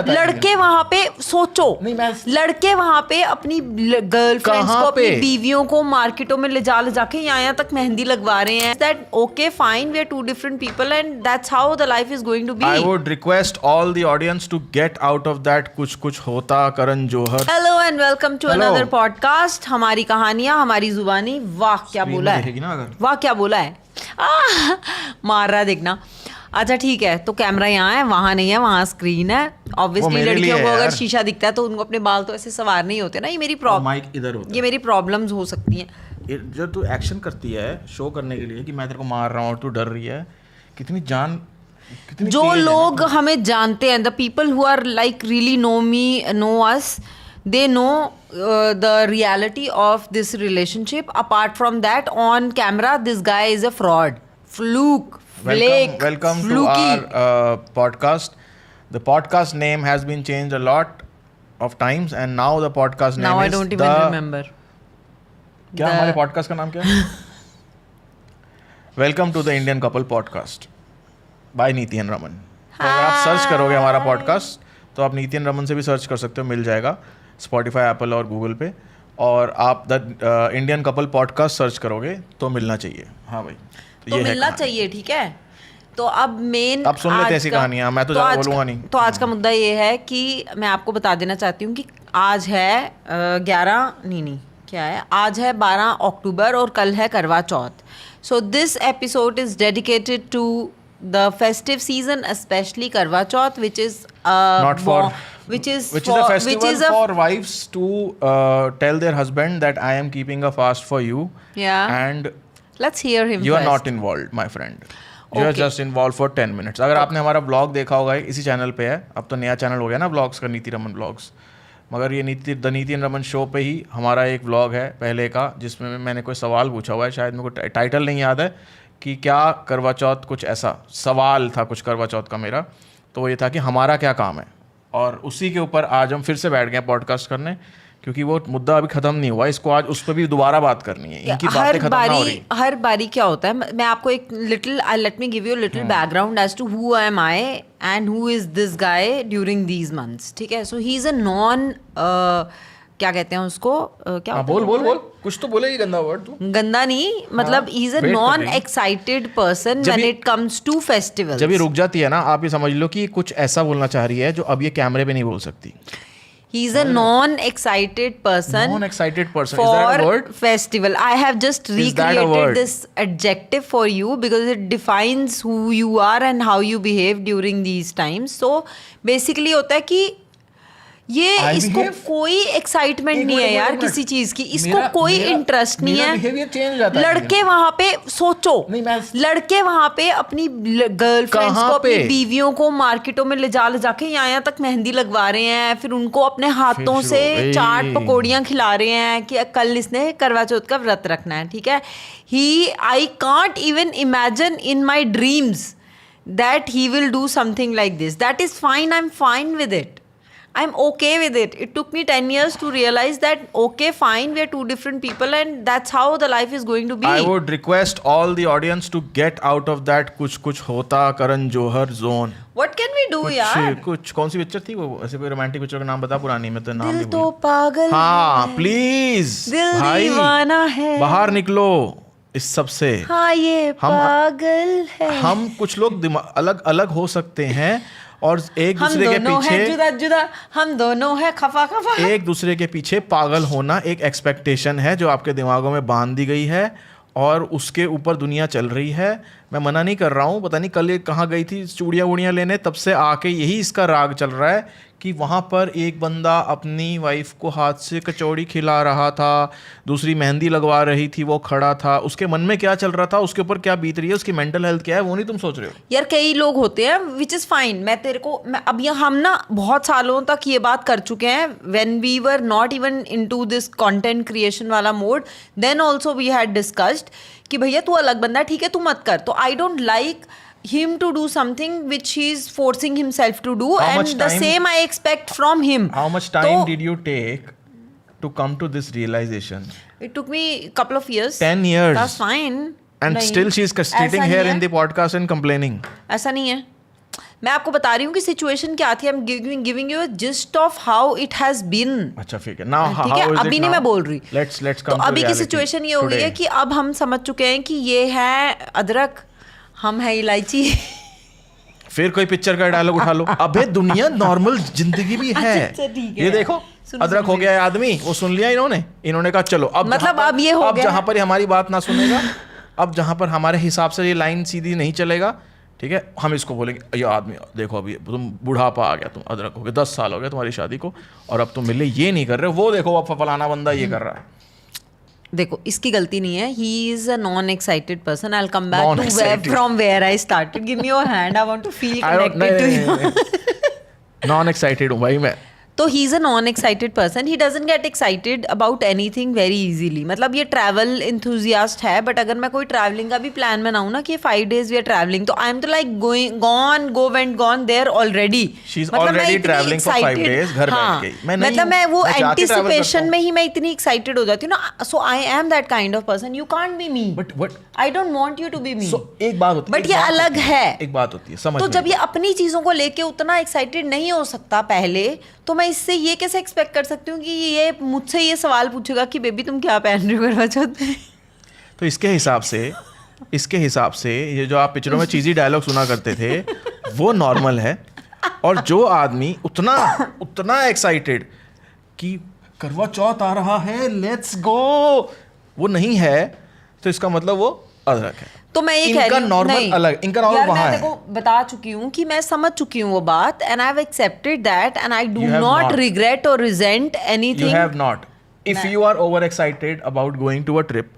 लड़के वहां पे सोचो, लड़के वहां पे अपनी गर्लफ्रेंड्स को, अपनी बीवियों को मार्केटों में ले जाके यहाँ तक मेहंदी लगवा रहे हैं. That okay, fine, we are two different people and that's how the life is going to be. I would request all the audience to get out of that कुछ कुछ होता Karan Johar. Hello and welcome to another podcast. हमारी कहानियां, हमारी जुबानी. वाह क्या बोला है, वाह क्या बोला है, मार रहा है देखना. अच्छा ठीक है, तो कैमरा यहाँ है, वहाँ नहीं है, वहाँ स्क्रीन है. ऑब्वियसली लड़कियों को अगर शीशा दिखता है तो उनको अपने बाल तो ऐसे सवार नहीं होते ना. ये मेरी माइक इधर होता है, ये मेरी प्रॉब्लम्स हो सकती हैं. जब तू एक्शन करती है शो करने के लिए कि मैं तेरे को मार रहा हूँ और तू डर रही है, कितनी जान, कितनी जो लोग हमें जानते हैं, the people who are like really know me, know us, they know the reality of this relationship. Apart from that, on camera this guy is a fraud, fluke, flake, welcome fluky. To our podcast. The podcast name has been changed a lot of times and now the podcast name now is I don't even remember. क्या हमारे podcast का नाम क्या है? Welcome to the Indian Couple Podcast by Nitin Raman. तो अगर आप search करोगे हमारा podcast तो आप नीतिन रमन से भी सर्च कर सकते हो, मिल जाएगा Spotify, Apple और Google पे. और आप the Indian couple podcast search करोगे तो मिलना चाहिए. हाँ भाई, तो मिलना चाहिए, ठीक है. तो अब मेन अब सुन लेते हैं ऐसी कहानियाँ, मैं तो ज़्यादा बोलूँगा नहीं. तो आज का मुद्दा ये है कि मैं आपको बता देना चाहती हूँ कि आज है 11 नहीं क्या है, आज है 12 अक्टूबर और कल है Karva Chauth. So this episode is dedicated to the festive season, especially Karwa Chauth, which is a festival for wives to tell their husband that I am keeping a fast for you. Yeah. And let's hear him. You first. are not involved, my friend. You are just involved for 10 minutes. अगर आपने हमारा blog देखा होगा, इसी channel पे है, अब तो नया चैनल हो गया ना ब्लॉग्स का, नीति रमन ब्लॉग्स. मगर ये नीतिन रमन शो पे ही हमारा एक ब्लॉग है पहले का, जिसमें मैंने कोई सवाल पूछा हुआ है, शायद मेरे को टाइटल नहीं याद है कि क्या करवा चौथ, कुछ ऐसा सवाल था कुछ करवा चौथ का मेरा. तो ये था कि हमारा क्या काम है, और उसी के ऊपर आज हम फिर से बैठ गए पॉडकास्ट करने, क्योंकि वो मुद्दा अभी खत्म नहीं हुआ. इसको आज उस पर भी दोबारा बात करनी है. इनकी बातें खत्म ना हो रही. हर बारी क्या होता है, मैं आपको एक let me give you little background as to who am I and who is this guy during these months. ठीक है, सो ही इज अ नॉन, क्या कहते हैं उसको, क्या बोल कुछ तो बोले. गंदा वर्ड तू. गंदा नहीं, मतलब he is a non excited person when it comes to festivals. जब ये रुक जाती है ना, आप ये समझ लो कि कुछ ऐसा बोलना चाह रही है जो अब ये कैमरे पे नहीं बोल सकती. He is a non-excited person. Non-excited person. For is that a word? Festival. I have just recreated this adjective for you because it defines who you are and how you behave during these times. So basically होता है कि ये इसको कोई excitement नहीं है यार किसी चीज की, इसको कोई इंटरेस्ट नहीं है. लड़के वहां पे सोचो, लड़के वहां पे अपनी गर्लफ्रेंड्स को, अपनी बीवियों को मार्केटों में ले जाके यहाँ तक मेहंदी लगवा रहे हैं, फिर उनको अपने हाथों से चाट पकौड़ियाँ खिला रहे हैं कि कल इसने करवा चौथ का व्रत रखना है. ठीक है, I can't even imagine in my dreams that he will do something like this. That is fine, I am fine with it. I'm okay with it. It took me 10 years to realize that, okay, fine, we are two different people and that's how the life is going to be. I would request all the audience to get out of that कुछ कुछ होता Karan Johar zone. What can we do यार? कुछ कौन सी picture थी वो, ऐसे कोई रोमांटिक पिक्चर का नाम बता, पुरानी में तो नाम दिल तो पागल. हाँ प्लीज, दिल दीवाना है, बाहर निकलो इस सब से. हाँ ये पागल है. हम कुछ लोग अलग अलग हो सकते हैं और एक दूसरे के पीछे जुदा हम दोनों हैं खफा एक दूसरे के पीछे पागल होना एक एक्सपेक्टेशन है जो आपके दिमागों में बांध दी गई है और उसके ऊपर दुनिया चल रही है. मैं मना नहीं कर रहा हूँ, पता नहीं कल ये कहाँ गई थी चूड़ियाँ वूड़ियाँ लेने, तब से आके यही इसका राग चल रहा है कि वहाँ पर एक बंदा अपनी वाइफ को हाथ से कचौड़ी खिला रहा था, दूसरी मेहंदी लगवा रही थी, वो खड़ा था. उसके मन में क्या चल रहा था, उसके ऊपर क्या बीत रही है, उसकी मेंटल हेल्थ क्या है, वो नहीं तुम सोच रहे हो यार. कई लोग होते हैं विच इज़ फाइन. मैं अब ये हम ना बहुत सालों तक ये बात कर चुके हैं. When we were not even into this content creation वाला mode, then also we had discussed कि भैया तू अलग बंदा, ठीक है तू मत कर. तो I don't like him to do something which he is forcing himself to do, and the same I expect from him. How much time did you take to come to this realization? It took me a couple of years. 10 years. That's fine. And still she is sitting here in the podcast and complaining. ऐसा नहीं है. मैं आपको बता रही हूँ कि situation क्या थी. I am giving you gist of how it has been. अच्छा ठीक है. नाउ ठीक है, अभी नहीं मैं बोल रही. लेट्स तो अभी की सिचुएशन ये हो गई है कि अब हम समझ चुके हैं कि ये है अदरक, हम है इलायची. फिर कोई पिक्चर का डायलॉग उठा लो. अबे दुनिया नॉर्मल जिंदगी भी है. ये देखो अदरक हो गया है आदमी, वो सुन लिया इन्होंने कहा चलो अब मतलब अब ये हो गया, जहां पर हमारी बात ना सुनेगा, अब जहां पर हमारे हिसाब से ये लाइन सीधी नहीं चलेगा, ठीक है, हम इसको बोलेंगे ये आदमी देखो अभी तुम बुढ़ापा आ गया, तुम अदरक हो गए, 10 साल हो गए तुम्हारी शादी को और अब तुम मिले ये नहीं कर रहे, वो देखो अब फलाना बंदा ये कर रहा है. देखो इसकी गलती नहीं है. He is a non excited person. I will come back to from where I started. Give me your hand. I want to feel connected to you. Non excited हूँ भाई मैं. तो he is a non excited person. He doesn't get excited about anything very easily. मतलब ये travel enthusiast है, but अगर मैं कोई ट्रैवलिंग का भी प्लान बनाऊँ ना कि 5 days वी आर ट्रैवलिंग, तो आई एम तो like going gone there already. Already travelling for 5 days घर बैठ गई. मतलब मैं वो एंटिसिपेशन में ही मैं इतनी एक्साइटेड हो जाती हूँ ना. So I am that kind of person. You can't be me. But I don't want you to be me. एक बात होती है, बट ये अलग है. एक बात होती है समझ. तो जब ये अपनी चीजों को लेके उतना एक्साइटेड नहीं हो सकता पहले, तो मैं इससे ये कैसे एक्सपेक्ट कर सकती हूँ कि ये मुझसे ये सवाल पूछेगा कि बेबी तुम क्या पहन रही हो करवा चौथ में. तो इसके हिसाब से ये जो आप पिक्चरों में चीज़ी डायलॉग सुना करते थे वो नॉर्मल है. और जो आदमी उतना एक्साइटेड कि करवा चौथ आ रहा है लेट्स गो, वो नहीं है, तो इसका मतलब वो अदरक है. तो मैं ये कह रही हूँ नॉर्मल अलग, इनका नॉर्मल वहाँ है. मैं देखो बता चुकी हूँ कि मैं समझ चुकी हूँ वो बात, and I have accepted that and I do not regret or resent anything. You have not. If you are over excited about going to a trip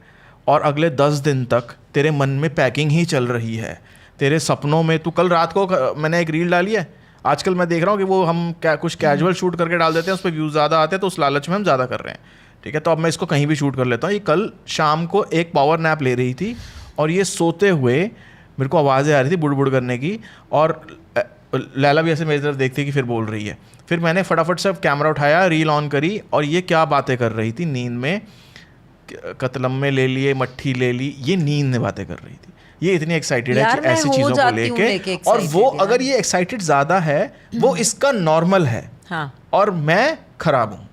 और अगले 10 दिन तक तेरे मन में पैकिंग ही चल रही है, तेरे सपनों में तू कल रात को मैंने एक रील डाली है, आजकल मैं देख रहा हूँ कि वो हम कुछ कैजुअल शूट करके डाल देते हैं, उस पर व्यूज़ ज़्यादा आते हैं, तो उस लालच में हम ज़्यादा कर रहे हैं. ठीक है, तो अब मैं इसको कहीं भी शूट कर लेता हूँ. ये कल शाम को एक पावर नैप ले रही थी और ये सोते हुए मेरे को आवाज़ें आ रही थी बुड़ करने की, और लैला भी ऐसे मेरी तरफ देखती कि फिर बोल रही है. फिर मैंने फटाफट से कैमरा उठाया, रील ऑन करी, और ये क्या बातें कर रही थी नींद में, कतलम में ले लिए, मट्ठी ले ली, ये नींद में बातें कर रही थी. ये इतनी एक्साइटेड है कि ऐसी चीज़ों को लेके, और वो अगर ये एक्साइटेड ज़्यादा है वो इसका नॉर्मल है. हाँ. और मैं खराब हूँ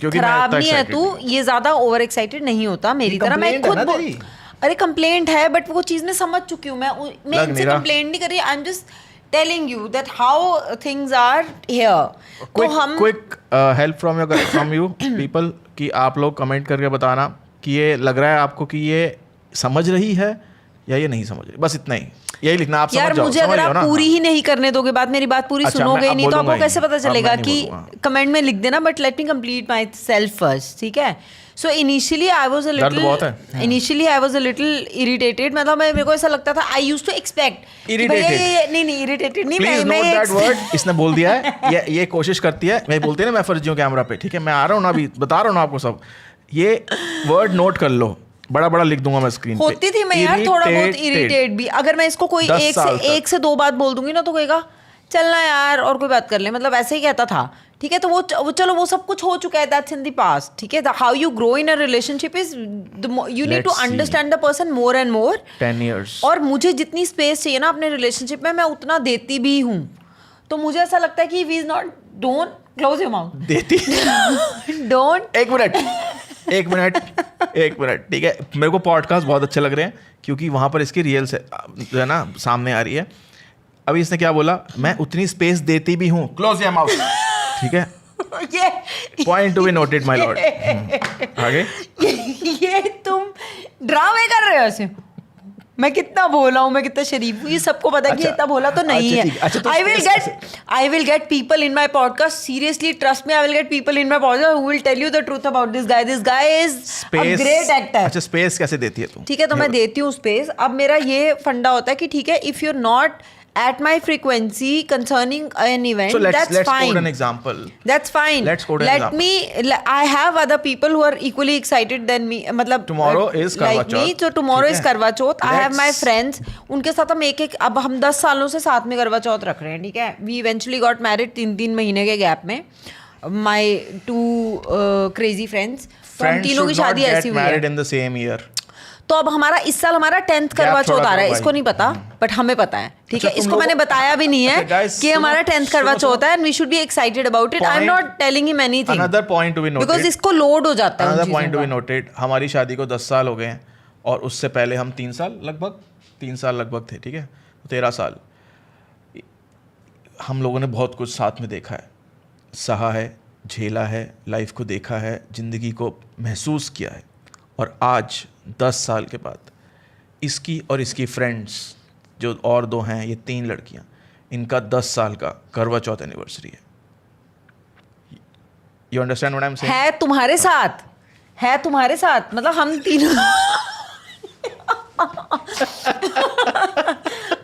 क्योंकि खराब नहीं है तू, ये ज़्यादा ओवर एक्साइटेड नहीं होता मेरी तरह. मैं खुद अरे कंप्लेंट है, बट वो चीज़ मैं समझ चुकी हूँ. मैं इनसे कंप्लेंट नहीं कर रही. I am just telling you that how things are here. तो हम quick help from you people कि आप लोग कमेंट करके बताना कि ये लग रहा है आपको कि ये समझ रही है या ये नहीं समझ रही. बस इतना ही, यही लिखना. आप यार मुझे अगर आप पूरी ही नहीं करने दोगे बात, मेरी बात पूरी सुनोगे ही नहीं, तो आपको कैसे पता चलेगा कि कमेंट में लिख देना. But let me complete my self first. ठीक है. So initially I was a little irritated. मतलब मेरे को ऐसा लगता था, I used to expect नहीं irritated नहीं. Please note that word. इसने बोल दिया है. ये कोशिश करती है, मैं बोलती है ना मैं फर्जी हूँ कैमरा पे. ठीक है, मैं आ रहा हूँ ना अभी, बता रहा हूँ ना आपको सब. ये वर्ड नोट कर लो, बड़ा लिख दूंगा मैं स्क्रीन पे. होती थी मैं यार थोड़ा बहुत इरिटेट भी. अगर मैं इसको कोई एक से दो बात बोल दूंगी ना तो कहेगा चलना यार और कोई बात कर ले. मतलब ऐसे ही कहता था. ठीक है, तो वो चलो वो सब कुछ हो चुका है. That's in the past. ठीक है, how you grow in a relationship is you need to understand the person more and more. 10 years. और मुझे जितनी स्पेस चाहिए ना अपने रिलेशनशिप में, मैं उतना देती भी हूँ. तो मुझे ऐसा लगता है कि we is not, don't close your mouth. देती डोंट. एक मिनट. ठीक है, मेरे को पॉडकास्ट बहुत अच्छे लग रहे हैं क्योंकि वहाँ पर इसकी रियल से जो है ना सामने आ रही है. अभी इसने क्या बोला, मैं उतनी स्पेस देती भी हूँ. Close your mouth. ठीक है, point to be noted my Lord. आगे ये तुम ड्रामे कर रहे हो ऐसे. मैं कितना बोला हूँ, मैं कितना शरीफ हूँ, ये सबको पता है कि इतना बोला तो नहीं है. I will get people in my podcast. Seriously, trust me, I will get people in my podcast who will tell you the truth about this guy. This guy is a great actor. अच्छा, space कैसे देती है तू? ठीक है, तो मैं देती हूँ स्पेस. अब मेरा ये फंडा होता है कि ठीक है, if you're not at my frequency concerning an event, so let's fine. quote an example. That's fine. Let's quote an example. I have other people who are equally excited than me. मतलब tomorrow is Karwa Chauth. me, so tomorrow is Karwa Chauth. I have my friends. उनके साथ हम अब हम 10 सालों से साथ में करवा चौथ रख रहे हैं. ठीक है, we eventually got married 3 महीने के गैप में. My 2 crazy friends. तो हम तीनों की शादी ऐसी हुई है. Married in the same year. तो अब हमारा इस साल हमारा 10th करवा चौथ आ रहा है, इसको नहीं पता बट हमें पता है, ठीक है। इसको मैंने बताया भी नहीं है कि हमारा 10th करवा चौथ है, and we should be excited about it. I am not telling him anything, another point to be noted, because इसको लोड हो जाता है। Another point to be noted, हमारी शादी को 10 साल हो गए हैं और उससे पहले हम 3 साल लगभग थे, ठीक है, 13 साल। हम लोगों ने बहुत कुछ साथ में देखा है, सहा है, झेला है, लाइफ को देखा है, ज़िंदगी को महसूस किया है, और आज 10 साल के बाद इसकी और इसकी फ्रेंड्स जो और 2 हैं, ये 3 लड़कियां, इनका 10 साल का करवा चौथ एनिवर्सरी है। You understand what I am saying? है तुम्हारे साथ मतलब हम तीनों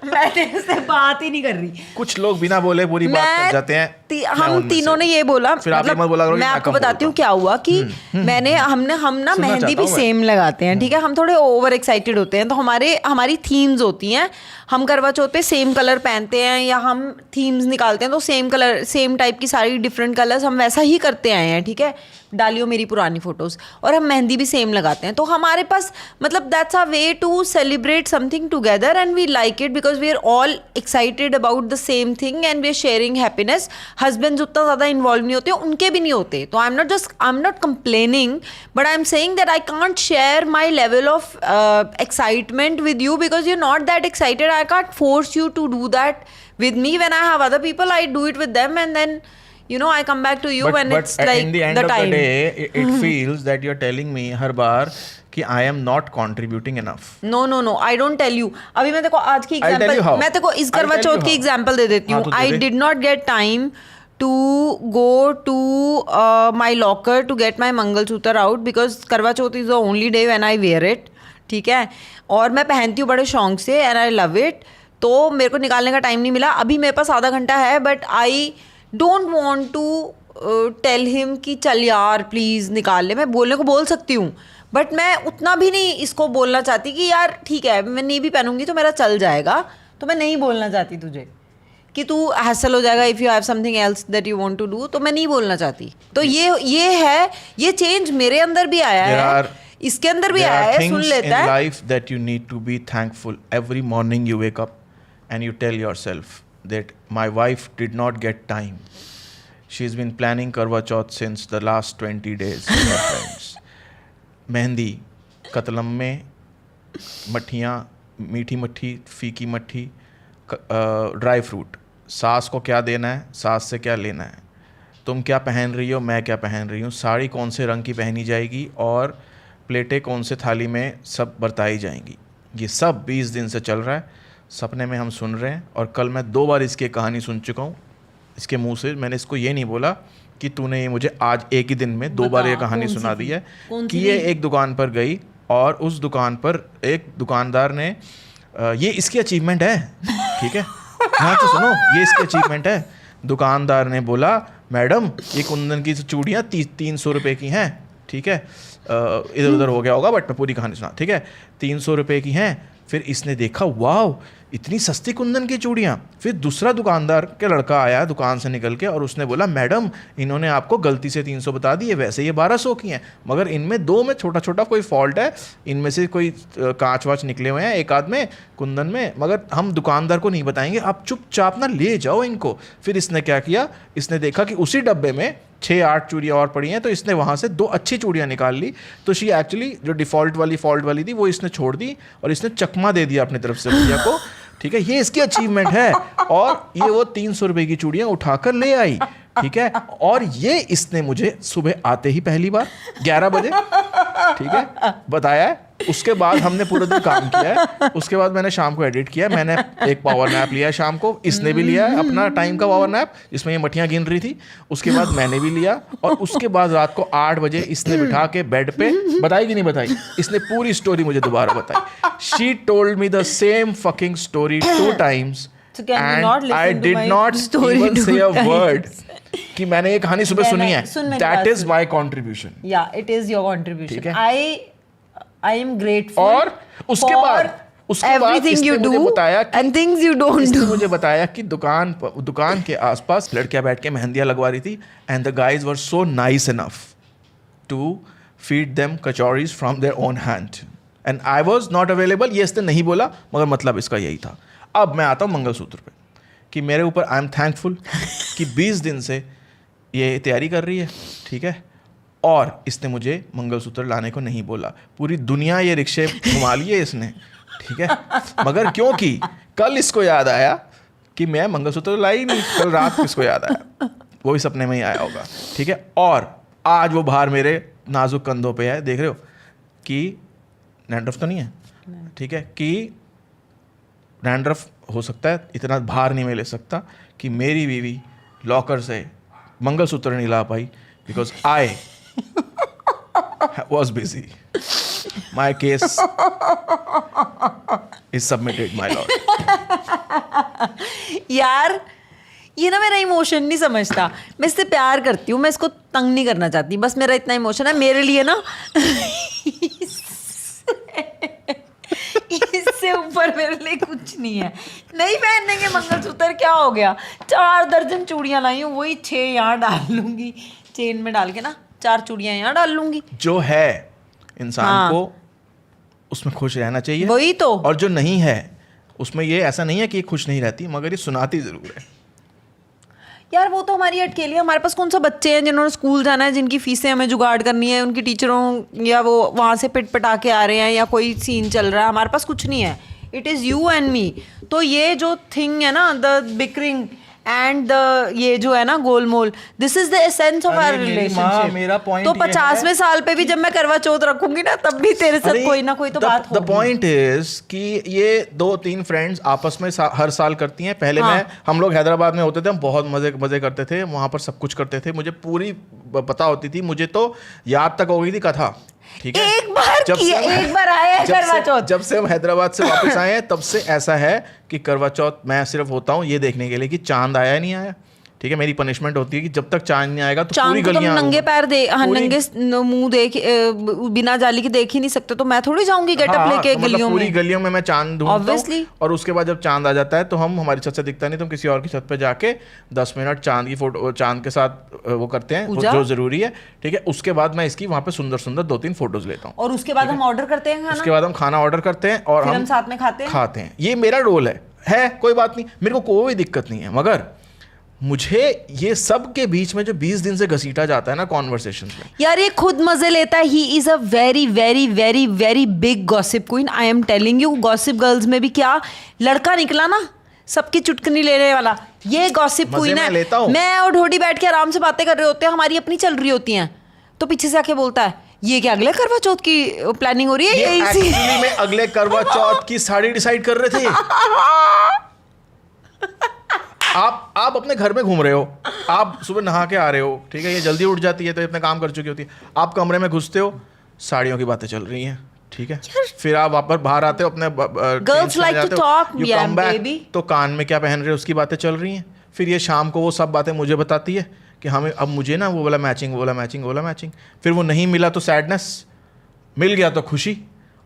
मैंने इससे बात ही नहीं कर रही। कुछ लोग बिना बोले पूरी बात कर जाते हैं। हम तीनों ने ये बोला, फिर आप मत बोला करो, मैं आपको बताती हूँ क्या हुआ कि हम ना मेहंदी भी सेम लगाते हैं, ठीक है। हम थोड़े ओवर एक्साइटेड होते हैं, तो हमारी थीम्स होती हैं। हम करवा चौथ पे सेम कलर पहनते हैं, या हम थीम्स निकालते हैं तो सेम कलर, सेम टाइप की सारी डिफरेंट कलर्स हम वैसा ही करते आए हैं, ठीक है। डालियो मेरी पुरानी फोटोज, और हम मेहंदी भी सेम लगाते हैं। तो हमारे पास मतलब that's a way to celebrate something together, and we like it because we are all excited about the same thing and we are sharing happiness. Husbands उतना ज़्यादा इन्वॉल्व नहीं होते, उनके भी नहीं होते। तो I am not complaining, but I am saying that I can't share my level of excitement with you because you are not that excited. I can't force you to do that with me. When I have other people, I do it with them, and then I come back to you when it's like in the end of the day it feels that you're telling me हर बार कि I am not contributing enough. No, I don't tell you. अभी मैं देखो आज की example, मैं देखो इस करवा चौथ की एग्जांपल दे देती हूँ। I did not get time to go to my locker to get my mangalsutra out because करवा चौथ is the only day when I wear it, ठीक है। और मैं पहनती हूँ बड़े शौक से and I love it, तो मेरे को निकालने का टाइम नहीं मिला। अभी मेरे पास आधा घंटा है, but I don't want to tell him कि चल यार प्लीज़ निकाल ले। मैं बोलने को बोल सकती हूँ, बट मैं उतना भी नहीं इसको बोलना चाहती कि यार ठीक है मैं नहीं भी पहनूंगी तो मेरा चल जाएगा। तो मैं नहीं बोलना चाहती तुझे कि तू हैसल हो जाएगा if you have something else that you want to do, तो मैं नहीं बोलना चाहती। तो ये है, ये चेंज मेरे अंदर भी आया है, इसके अंदर भी आया है, सुन लेता है। Life that you need to be thankful every morning you wake up and you tell yourself that my wife did not get time. She's been planning Karwa Chauth since the last 20 days with her friends. Mehndi, कतलम में मट्ठियाँ, मीठी मट्ठी, फीकी मट्ठी, dry fruit. सास को क्या देना है, सास से क्या लेना है, तुम क्या पहन रही हो, मैं क्या पहन रही हूँ, साड़ी कौन से रंग की पहनी जाएगी, और प्लेटें कौन से थाली में सब बरताई जाएंगी। ये सब 20 दिन से चल रहा है, सपने में हम सुन रहे हैं। और कल मैं 2 बार इसकी कहानी सुन चुका हूँ इसके मुंह से। मैंने इसको ये नहीं बोला कि तूने ये मुझे आज एक ही दिन में 2 बार ये कहानी सुना दी है कि ये एक दुकान पर गई और उस दुकान पर एक दुकानदार ने ये इसकी अचीवमेंट है, ठीक है, हाँ तो सुनो, ये इसकी अचीवमेंट है। दुकानदार ने बोला मैडम ये कुंदन की चूड़ियाँ 300 रुपये की हैं, ठीक है, इधर उधर हो गया होगा बट मैं पूरी कहानी सुना, ठीक है, 300 रुपये की हैं। फिर इसने देखा वाह इतनी सस्ती कुंदन की चूड़ियाँ। फिर दूसरा दुकानदार के लड़का आया दुकान से निकल के और उसने बोला मैडम इन्होंने आपको गलती से 300 बता दिए, वैसे ये 1200 की हैं, मगर इनमें 2 में छोटा छोटा कोई फॉल्ट है, इनमें से कोई कांच वाच निकले हुए हैं एक आध में कुंदन में, मगर हम दुकानदार को नहीं बताएंगे, आप चुपचाप ना ले जाओ इनको। फिर इसने क्या किया, इसने देखा कि उसी डब्बे में 6-8 चूड़ियाँ और पड़ी हैं, तो इसने वहाँ से 2 अच्छी चूड़ियाँ निकाल ली। तो शी एक्चुअली जो डिफ़ॉल्ट वाली थी वो इसने छोड़ दी और इसने चकमा दे दिया अपनी तरफ से भैया को, ठीक है, ये इसकी अचीवमेंट है। और ये वो 300 रुपये की चूड़ियाँ उठाकर ले आई, ठीक है, और ये इसने मुझे सुबह आते ही पहली बार 11 बजे, ठीक है, बताया है। उसके बाद हमने पूरे दिन काम किया है, उसके बाद मैंने शाम को एडिट किया, मैंने एक पावर नैप लिया शाम को, इसने भी लिया है अपना टाइम का पावर नैप जिसमें ये मट्ठियाँ गिन रही थी, उसके बाद मैंने भी लिया, और उसके बाद रात को 8 बजे इसने बिठा के बेड पे, बताई कि नहीं बताई, इसने पूरी स्टोरी मुझे दोबारा बताई। She told me the same fucking story 2 times and I did not even say a word कि मैंने ये कहानी सुबह सुनी है। That is my contribution. Yeah, it is your contribution. I am grateful. और उसके बाद everything you do and things you don't do. इसने मुझे बताया कि दुकान के आसपास लड़कियां बैठ के मेहंदियां लगवा रही थी and the guys were so nice enough to feed them kachoris from their own hand and I was not available, ये इसने नहीं बोला मगर मतलब इसका यही था। अब मैं आता हूँ मंगलसूत्र पे कि मेरे ऊपर आई एम थैंकफुल कि 20 दिन से ये तैयारी कर रही है, ठीक है, और इसने मुझे मंगलसूत्र लाने को नहीं बोला। पूरी दुनिया ये रिक्शे घुमा लिए इसने, ठीक है, मगर क्योंकि कल इसको याद आया कि मैं मंगलसूत्र लाई नहीं, कल रात को इसको याद आया, वो भी सपने में ही आया होगा, ठीक है, और आज वो भार मेरे नाजुक कंधों पे है, देख रहे हो कि डैंड्रफ तो नहीं है, ठीक है, कि डैंड्रफ हो सकता है, इतना भार नहीं मैं ले सकता कि मेरी बीवी लॉकर से मंगलसूत्र नहीं ला पाई because I was busy. My case is submitted, my lord. यार ये ना मेरा इमोशन नहीं समझता, मैं इससे प्यार करती हूँ, मैं इसको तंग नहीं करना चाहती, बस मेरा इतना इमोशन है मेरे लिए ना इससे ऊपर मेरे लिए कुछ नहीं है। नहीं पहनेंगे मंगलसूत्र, क्या हो गया, 4 दर्जन चूड़ियाँ लाई हूँ, वही 6 यहाँ डाल लूंगी चेन में डाल के ना, 4 चूड़ियाँ यहाँ डाल लूंगी। जो है इंसान को उसमें खुश रहना चाहिए, वही तो, और जो नहीं है उसमें ये ऐसा नहीं है कि ये खुश नहीं रहती, मगर ये सुनाती जरूर है। यार वो तो हमारी अटकेली है, हमारे पास कौन सा बच्चे हैं जिन्होंने स्कूल जाना है, जिनकी फीसें हमें जुगाड़ करनी है, उनकी टीचरों या वो वहाँ से पिट पटा के आ रहे हैं या कोई सीन चल रहा है, हमारे पास कुछ नहीं है। It is you and me. तो ये जो थिंग है ना, द बिकरिंग एंड द ये जो है ना गोलमोल, this is the essence of our relationship. मेरा पॉइंट तो 50वें साल पे भी जब मैं करवा चौथ रखूंगी ना, तब भी तेरे साथ कोई ना कोई तो बात होगी। द पॉइंट इज कि ये 2-3 फ्रेंड्स आपस में हर साल करती हैं। पहले हम लोग हैदराबाद में होते थे, हम बहुत मजे करते थे, वहां पर सब कुछ करते थे, मुझे पूरी पता होती थी, मुझे तो याद तक हो गई थी कथा, ठीक है। एक बार आए हैं करवा चौथ, जब से हम हैदराबाद से वापस आए हैं तब से ऐसा है कि करवा चौथ मैं सिर्फ होता हूँ ये देखने के लिए कि चांद आया नहीं आया, ठीक है। मेरी पनिशमेंट होती है कि जब तक चांद नहीं आएगा तो पूरी गलियां, नंगे पैर नंगे मुंह देख बिना जाली के देख ही नहीं सकते, तो मैं थोड़ी जाऊंगी गेटअप लेके गलियों में, पूरी गलियों में मैं चांद ढूंढता हूं। और उसके बाद जब चांद आ जाता है तो हम, हमारी छत से दिखता नहीं तो हम किसी और की छत पे जाके 10 मिनट चांद की फोटो, चांद के साथ वो करते हैं जो जरूरी है, ठीक है। उसके बाद मैं इसकी वहां पे सुंदर सुंदर 2-3 फोटोज लेता हूँ, और उसके बाद हम ऑर्डर करते हैं खाना, उसके बाद हम खाना ऑर्डर करते हैं और हम साथ में खाते हैं। ये मेरा रोल है, कोई बात नहीं, मेरे को कोई दिक्कत नहीं है, मगर मुझे ये सब के बीच में जो 20 दिन से घसीटा जाता है ना कॉन्वर्सेशंस में, यार ये खुद मजे लेता है। He is a very very very very big gossip queen, I am telling you. Gossip girls में भी क्या लड़का निकला ना, सबकी चुटकनी लेने वाला, ये गॉसिप क्वीन है। मैं और ढोडी बैठ के आराम से बातें कर रहे होते हैं, हमारी अपनी चल रही होती हैं, तो पीछे से आके बोलता है ये क्या अगले करवा चौथ की प्लानिंग हो रही है। ये एक्चुअली में अगले करवा चौथ की साड़ी डिसाइड कर रहे थे। आप अपने घर में घूम रहे हो, आप सुबह नहा के आ रहे हो, ठीक है, ये जल्दी उठ जाती है तो अपने काम कर चुकी होती है, आप कमरे में घुसते हो, साड़ियों की बातें चल रही हैं, ठीक है, फिर आप वापस बाहर आते हो अपने girls like to talk, you come back, तो कान में क्या पहन रहे हो उसकी बातें चल रही हैं। फिर ये शाम को वो सब बातें मुझे बताती है कि हमें अब मुझे ना वो वाला मैचिंग, फिर वो नहीं मिला तो सैडनेस, मिल गया तो खुशी,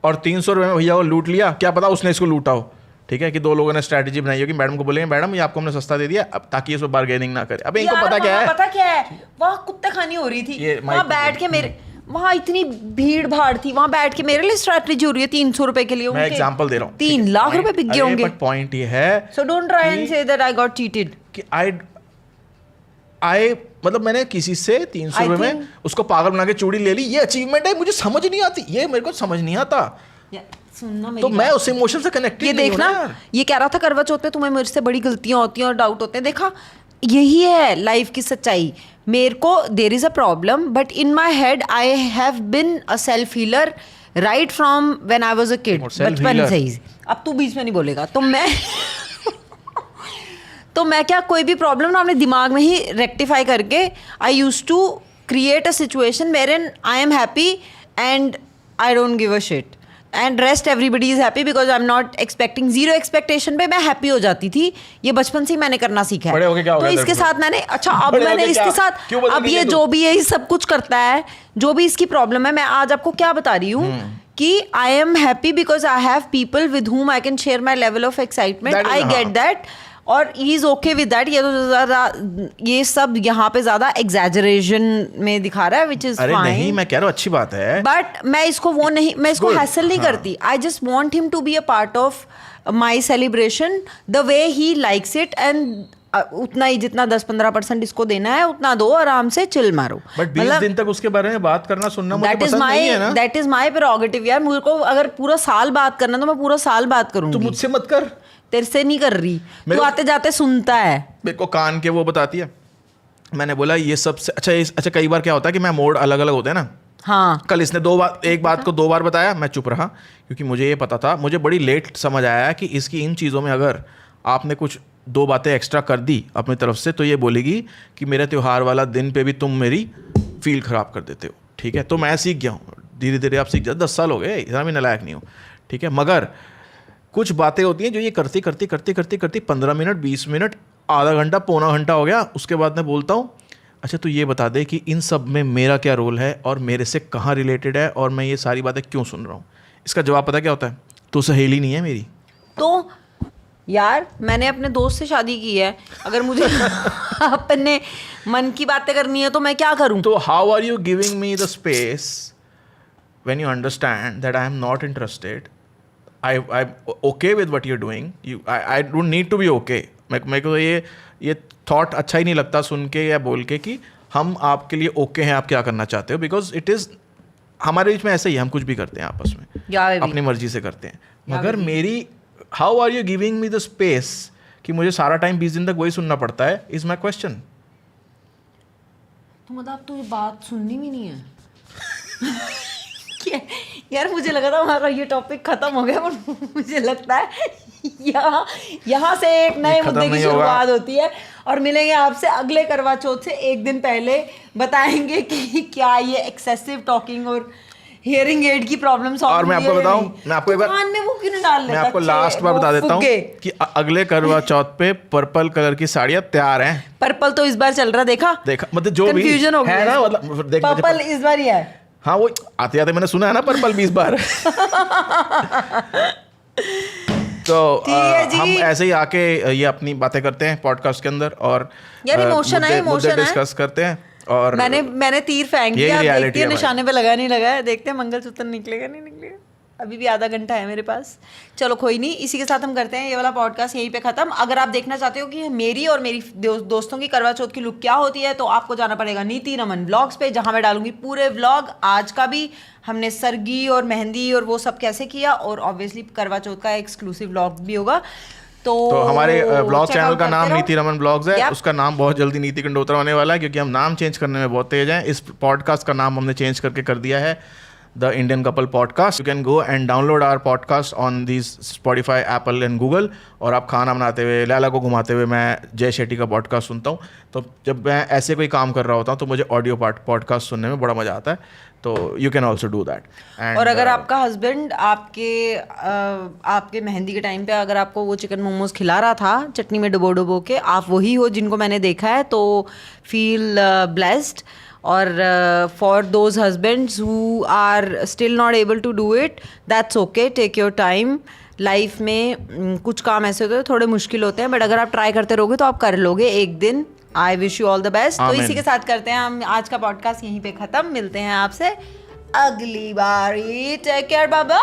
और 300 रुपये में भैया को लूट लिया, क्या पता उसने इसको लूटा हो, ठीक है, कि 2 लोगों ने स्ट्रैटेजी बनाई हो कि मैडम को बोलेंगे मैडम ये आपको हमने सस्ता दे दिया, अब ताकि इसमें बार्गेनिंग ना करे। अब इनको पता क्या है, वहाँ कुत्ते खानी हो रही थी, वहाँ बैठ के मेरे, वहाँ इतनी भीड़ भाड़ थी, वहाँ बैठ के मेरे लिए स्ट्रैटेजी हो रही है 300 रुपए के लिए। मैं एग्जांपल दे रहा हूँ, 3 लाख रुपए बिक गए होंगे। बट पॉइंट ये है, so don't try and say that I got cheated, कि आई मतलब मैंने किसी से 300 रुपए में उसको पागल बना के चूड़ी ले ली, ये अचीवमेंट है, मुझे समझ नहीं आती, ये मेरे को समझ नहीं आता, तो मैं उस इमोशन से कनेक्टेड ये देखना, ये कह रहा था करवा चौथ पे तुम्हें मेरे से बड़ी गलतियां होती हैं और डाउट होते हैं। देखा, यही है लाइफ की सच्चाई। मेरे को there is a problem, but in my head I have been a self healer right from when I was a kid, बचपन से ही। अब तू बीच में नहीं बोलेगा तो मैं तो मैं क्या, कोई भी प्रॉब्लम ना अपने दिमाग में ही रेक्टिफाई करके I used to create a situation wherein I am happy and I don't give a shit and rest everybody is happy because I am not expecting, zero expectation पे मैं हैप्पी हो जाती थी। ये बचपन से ही मैंने करना सीखा है। तो इसके साथ मैंने, अच्छा अब मैंने इसके साथ, अब ये जो भी है सब कुछ करता है, जो भी इसकी प्रॉब्लम है, मैं आज आपको क्या बता रही हूँ कि आई am happy because I have people with whom I can share my level of excitement. I get that. और he is okay with that. ये तो ज़्यादा, ये सब यहाँ पे ज़्यादा एग्जैजरेशन में दिखा रहा है, विच इज अरे नहीं, मैं कह रहा हूँ अच्छी बात है, बट मैं इसको वो नहीं, मैं इसको हैसल नहीं करती। I just want him to be a part of my celebration the way he likes it, and उतना ही जितना 10-15% इसको देना है उतना दो, आराम से चिल मारो। बट 20 दिन तक उसके बारे में बात करना सुनना मुझे पसंद नहीं है ना। दैट इज माई प्रेरोगेटिव यार। मुझे को अगर पूरा साल बात करना तो मैं पूरा साल बात करूंगी। तू मुझसे मत कर, तेरे से नहीं कर रही, तू आते जाते सुनता है। मेरे को कान के वो बताती है। मैंने बोला ये सबसे अच्छा कई बार क्या होता है कि मैं मोड अलग अलग होते हैं ना। हाँ, कल इसने एक बात को 2 बार बताया, मैं चुप रहा क्योंकि मुझे ये पता था, मुझे बड़ी लेट समझ आया कि इसकी इन चीज़ों में अगर आपने कुछ 2 बातें एक्स्ट्रा कर दी अपनी तरफ से तो ये बोलेगी कि मेरे त्यौहार वाला दिन पे भी तुम मेरी फील ख़राब कर देते हो। ठीक है, तो मैं सीख गया हूँ, धीरे धीरे आप सीख जाओ। 10 साल हो गए, इतना भी नालायक नहीं हो। ठीक है, मगर कुछ बातें होती हैं जो ये करती 15 मिनट, 20 मिनट, आधा घंटा, पौना घंटा हो गया, उसके बाद मैं बोलता हूँ अच्छा तो ये बता दे कि इन सब में मेरा क्या रोल है और मेरे से कहाँ रिलेटेड है और मैं ये सारी बातें क्यों सुन रहा हूँ। इसका जवाब पता क्या होता है? तो सहेली नहीं है मेरी। तो यार मैंने अपने दोस्त से शादी की है, अगर मुझे अपने मन की बातें करनी है तो मैं क्या करूं? तो how are you giving me the space when you understand that I am not interested, I am okay with what you are doing, I don't need to be okay. मेरे को ये थॉट अच्छा ही नहीं लगता सुन के या बोल के कि हम आपके लिए ओके हैं, आप क्या करना चाहते हो, बिकॉज इट इज़ हमारे बीच में ऐसे ही, हम कुछ भी करते हैं आपस में अपनी मर्जी से करते हैं। मगर मेरी how are you giving me the space कि मुझे सारा टाइम 20 दिन तक वही सुनना पड़ता है, इज माई क्वेश्चन। तो मतलब तुझे बात सुननी भी नहीं है? यार मुझे लगा था हमारा ये टॉपिक खत्म हो गया, पर मुझे लगता है यहाँ से एक नए मुद्दे की शुरुआत होती है और मिलेंगे आपसे अगले करवा चौथ से 1 दिन पहले, बताएंगे कि क्या ये एक्सेसिव टॉकिंग और हियरिंग एड की प्रॉब्लम सॉल्व। और मैं आपको बताऊं, मैं आपको एक बार कान में वो क्यों नहीं डाल लेता? मैं आपको लास्ट बार बता देता हूँ कि अगले करवा चौथ पे पर्पल कलर की साड़ियाँ तैयार हैं। पर्पल तो इस बार चल रहा, देखा मतलब जो भी कंफ्यूजन हो है ना, मतलब देख पर्पल इस बार ही है। हाँ, वो आते आते मैंने सुना है ना पर्पल 20 बार। तो हम ऐसे ही आके ये अपनी बातें करते हैं पॉडकास्ट के अंदर और यार इमोशन है डिस्कस करते हैं। और मैंने तीर फेंक दिया, देखते हैं निशाने पे लगा नहीं लगा है, देखते हैं मंगलसूत्र निकलेगा नहीं निकलेगा। अभी भी आधा घंटा है मेरे पास। चलो कोई नहीं, इसी के साथ हम करते हैं ये वाला पॉडकास्ट यहीं पे खत्म। अगर आप देखना चाहते हो कि मेरी और मेरी दोस्तों की करवा चौथ की लुक क्या होती है तो आपको जाना पड़ेगा नीति रमन व्लॉग्स पे, जहां मैं डालूंगी पूरे व्लॉग। आज का भी हमने सरगी और मेहंदी और वो सब कैसे किया, और ऑब्वियसली करवा चौथ का एक्सक्लूसिव व्लॉग भी होगा। तो हमारे ब्लॉग चैनल का नाम नीति रमन ब्लॉग्स है। उसका नाम बहुत जल्दी नीति कंडोत्रा होने वाला है, क्योंकि हम नाम चेंज करने में बहुत तेज हैं। इस पॉडकास्ट का नाम हमने चेंज करके कर दिया है the Indian couple podcast. You can go and download our podcast on this Spotify, Apple and Google. और आप खाना बनाते हुए, लैला को घुमाते हुए मैं जय शेट्टी का पॉडकास्ट सुनता हूँ। तो जब मैं ऐसे कोई काम कर रहा होता हूँ तो मुझे ऑडियो पॉडकास्ट सुनने में बड़ा मज़ा आता है। तो you can also do that. और अगर आपका हस्बैंड आपके मेहंदी के टाइम पे अगर आपको वो चिकन मोमोज खिला रहा था चटनी में डुबो के, आप वही हो जिनको मैंने देखा है, तो फील ब्लेस्ड। और for those husbands who are still not able to do it, that's okay, take your time. Life में कुछ काम ऐसे होते हैं थोड़े मुश्किल होते हैं, बट अगर आप ट्राई करते रहोगे तो आप कर लोगे एक दिन। I wish you all the best. तो इसी के साथ करते हैं हम आज का पॉडकास्ट यहीं पे खत्म। मिलते हैं आपसे अगली बार। Take care, bye bye.